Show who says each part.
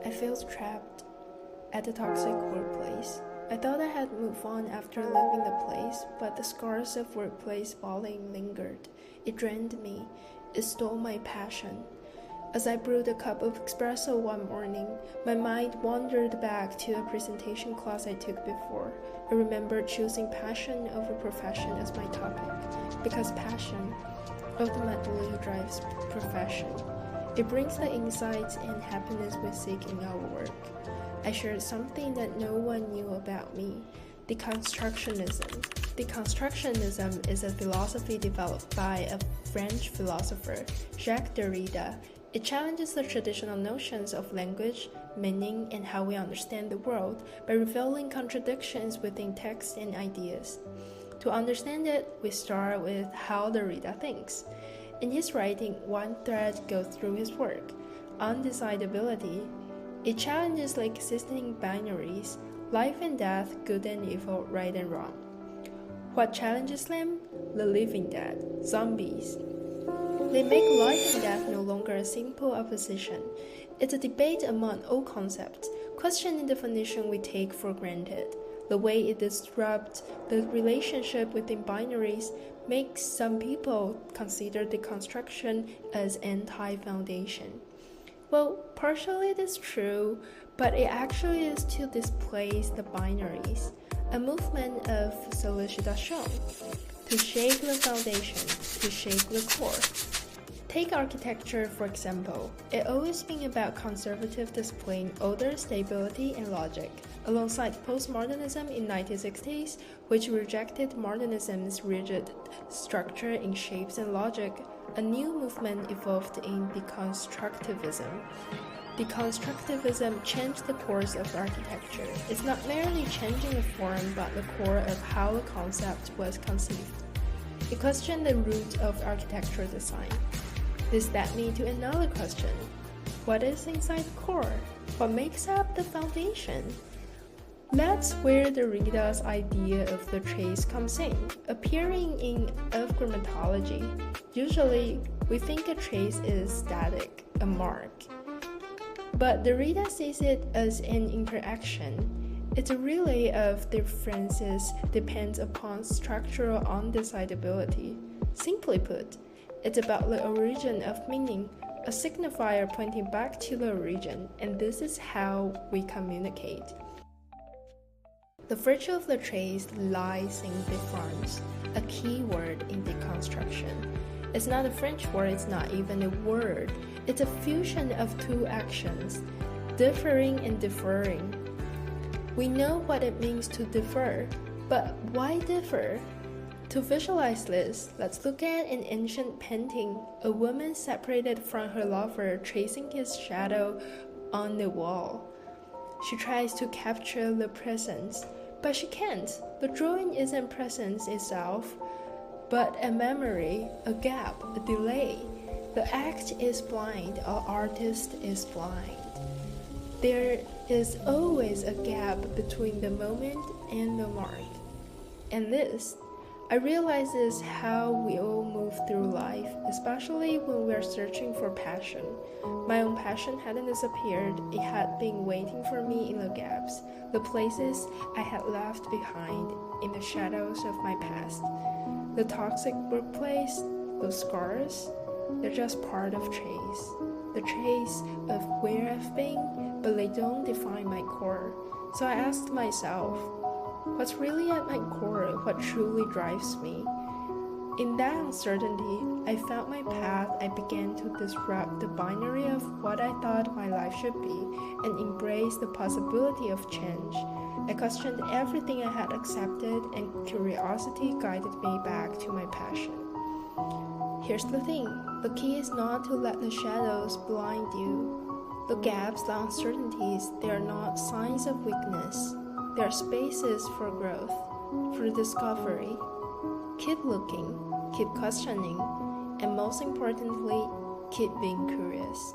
Speaker 1: I feel trapped at the toxic workplace. I thought I had moved on after leaving the place, but the scars of workplace bullying lingered. It drained me. It stole my passion. As I brewed a cup of espresso one morning, my mind wandered back to a presentation class I took before. I remembered choosing passion over profession as my topic, because passion ultimately drives profession. It brings the insights and happiness we seek in our work. I shared something that no one knew about me, Deconstructionism. Deconstructionism is a philosophy developed by a French philosopher, Jacques Derrida. It challenges the traditional notions of language, meaning, and how we understand the world by revealing contradictions within text and ideas. To understand it, we start with how Derrida thinks. In his writing, one thread goes through his work: undecidability. It challenges the existing binaries, life and death, good and evil, right and wrong. What challenges them? The living dead, zombies. They make life and death no longer a simple opposition. It's a debate among all concepts, questioning definition we take for granted. The way it disrupts the relationship within binaries makes some people consider deconstruction as anti-foundation. Well, partially it is true, but it actually is to displace the binaries, a movement of sollicitation, to shake the foundation, to shake the core. Take architecture, for example. It's always been about conservative displaying order, stability, and logic, alongside postmodernism in 1960s, which rejected modernism's rigid structure in shapes and logic. A new movement evolved in deconstructivism. Deconstructivism changed the course of architecture. It's not merely changing the form, but the core of how a concept was conceived. It questioned the root of architectural design. This led me to another question. What is inside the core? What makes up the foundation? That's where Derrida's idea of the trace comes in, appearing in of grammatology. Usually, we think a trace is static, a mark. But Derrida sees it as an interaction. Its relay of differences depends upon structural undecidability. Simply put, it's about the origin of meaning, a signifier pointing back to the origin, and this is how we communicate. The virtue of the trace lies in difference, a key word in deconstruction. It's not a French word, it's not even a word. It's a fusion of two actions, differing and deferring. We know what it means to differ, but why differ? To visualize this, let's look at an ancient painting, a woman separated from her lover tracing his shadow on the wall. She tries to capture the presence, but she can't. The drawing isn't presence itself, but a memory, a gap, a delay. The act is blind, our artist is blind. There is always a gap between the moment and the mark. And this, I realize, is how we all move through life, especially when we're searching for passion. My own passion hadn't disappeared, it had been waiting for me in the gaps, the places I had left behind in the shadows of my past. The toxic workplace, those scars, they're just part of trace. The trace of where I've been, but they don't define my core. So I asked myself, what's really at my core? What truly drives me? In that uncertainty, I found my path. I began to disrupt the binary of what I thought my life should be and embrace the possibility of change. I questioned everything I had accepted, and curiosity guided me back to my passion. Here's the thing, the key is not to let the shadows blind you. The gaps, the uncertainties, they are not signs of weakness. They are spaces for growth, for discovery. Keep looking, keep questioning, and most importantly, keep being curious.